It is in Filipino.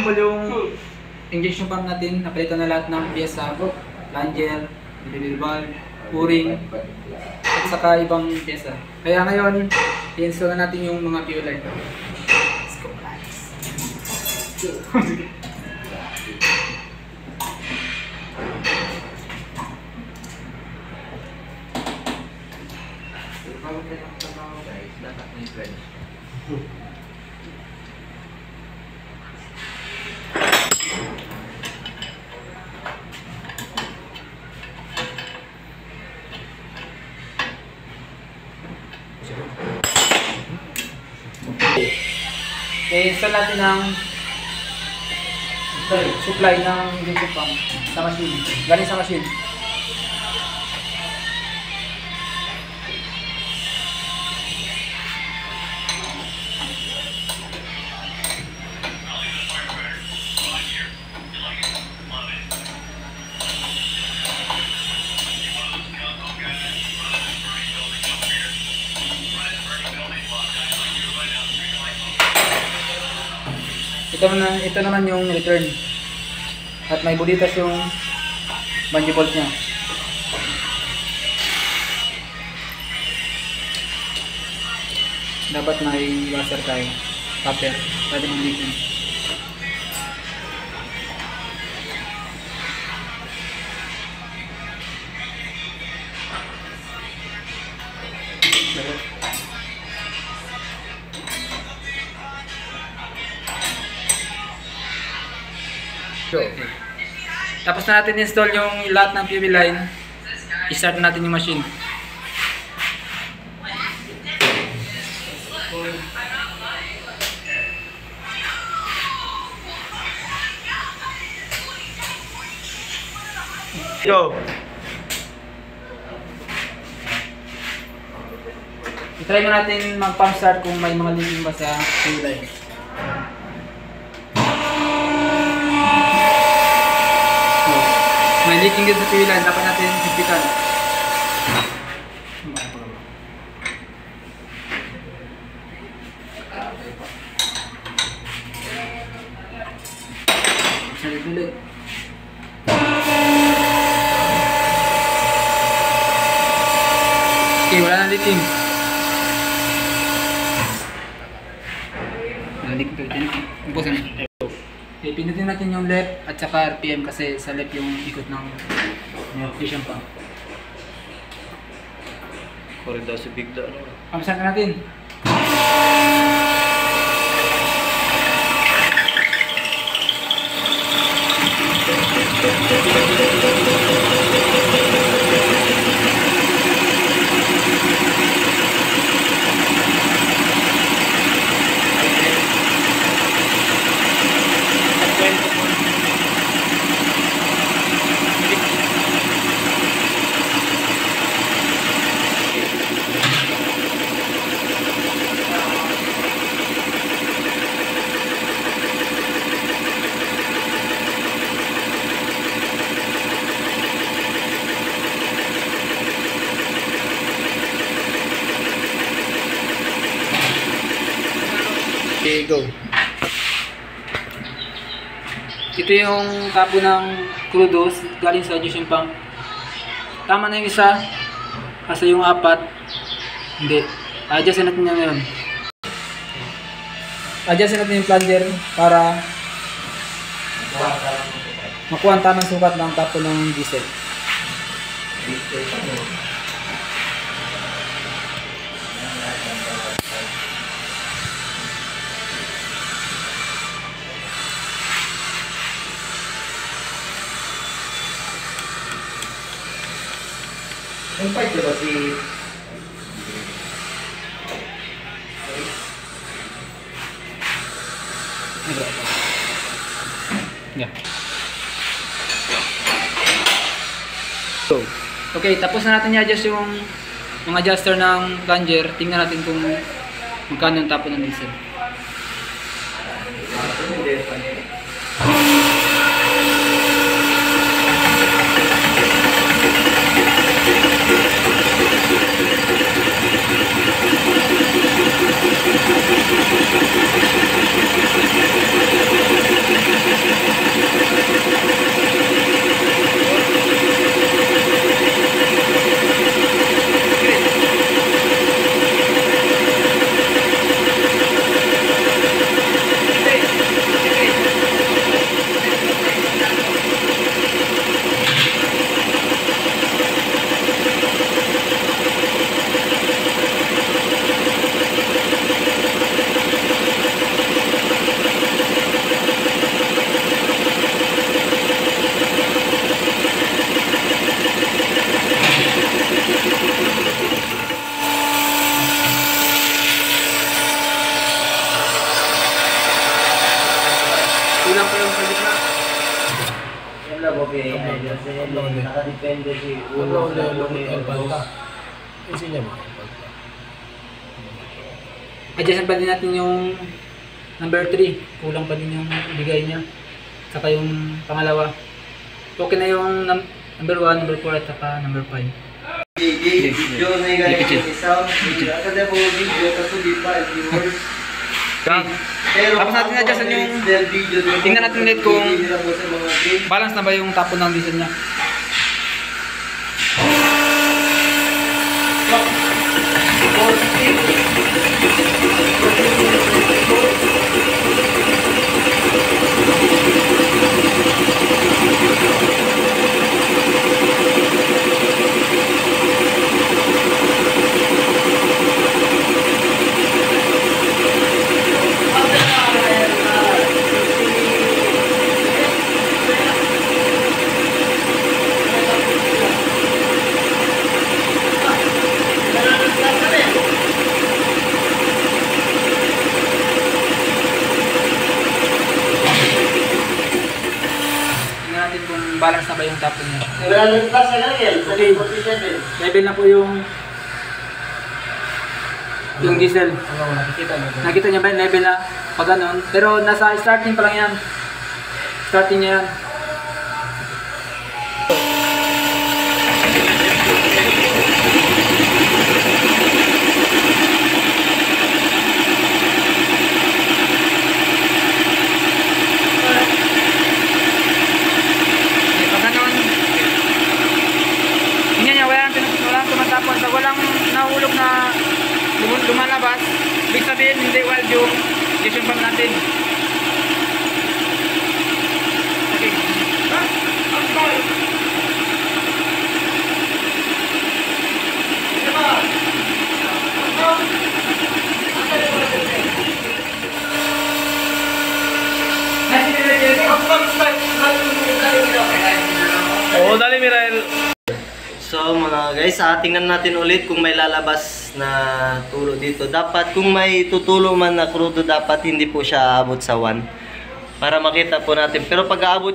assemble yung injection pump natin. Napalitan na lahat ng pyesa, plunger, delivery valve, o-ring, at saka ibang pyesa. Kaya ngayon, i-install na natin yung mga fuel line. Let's go guys! Bago tayo magtrabaho guys, dapat may friend. I-install natin ng supply ng injection pump sa machine. Galing sa machine. Ito naman yung return. At may bulitas yung bungee bolt niya. Dapat may washer tayo. Copper. Pwede mong leaking. Okay. Tapos na natin install yung lahat ng PV line. I-start natin yung machine. Go! I-try mo natin mag-pump start kung may mga leaking ba sa PV line. May leaking din sa PV line, dapat natin higpitan. Salit ulit. Okay, wala na leaking. Wala leaking to ito. Umpusan na. Okay, pinutin natin yung left at saka RPM kasi sa left yung ikot ng ignition pump. Kore daw si Big Da. Pampisan na natin. Okay, go. Ito yung tapo ng crudos galing sa ignition pump. Tama na yung isa, kasi yung apat hindi. Adjustin natin yan ngayon. Adjustin natin yung plunger para makuha ang tamang sukat ng tapo ng diesel. Yung pipe diba si... Yeah. So, okay, tapos na natin i-adjust yung mga adjuster ng plunger. Tingnan natin kung magkano yung tapo ng diesel. Kulang pa yung sa gitna. Yan lang po kay nakadepende si ulo sa ulo. Isi niya mo. Adjustan pa din natin yung number 3. Kulang pa din yung bigay niya. Saka yung pangalawa. Okay na yung number 1, number 4 at saka number 5. Video na yung ganyan yung sound. Kada po video, kaso di pa, viewers. Tapos natin adjustan yung... Tingnan natin ulit kung balance na ba yung tapon ng diesel niya. Balance na ba yung tapon niya? Okay. Level na po yung diesel. Nakita niya ba yung level na pag ganun? Pero nasa starting pa lang yan. Starting niya yan. Tapos pag walang nahulog na lumalabas, ibig sabihin hindi wild yung injection pump natin. Okay. Oo, dali Mirael. So mga guys, tingnan natin ulit kung may lalabas na tulo dito. Dapat kung may tutulo man na krudo, dapat hindi po siya aabot sa 1. Para makita po natin. Pero pag aabot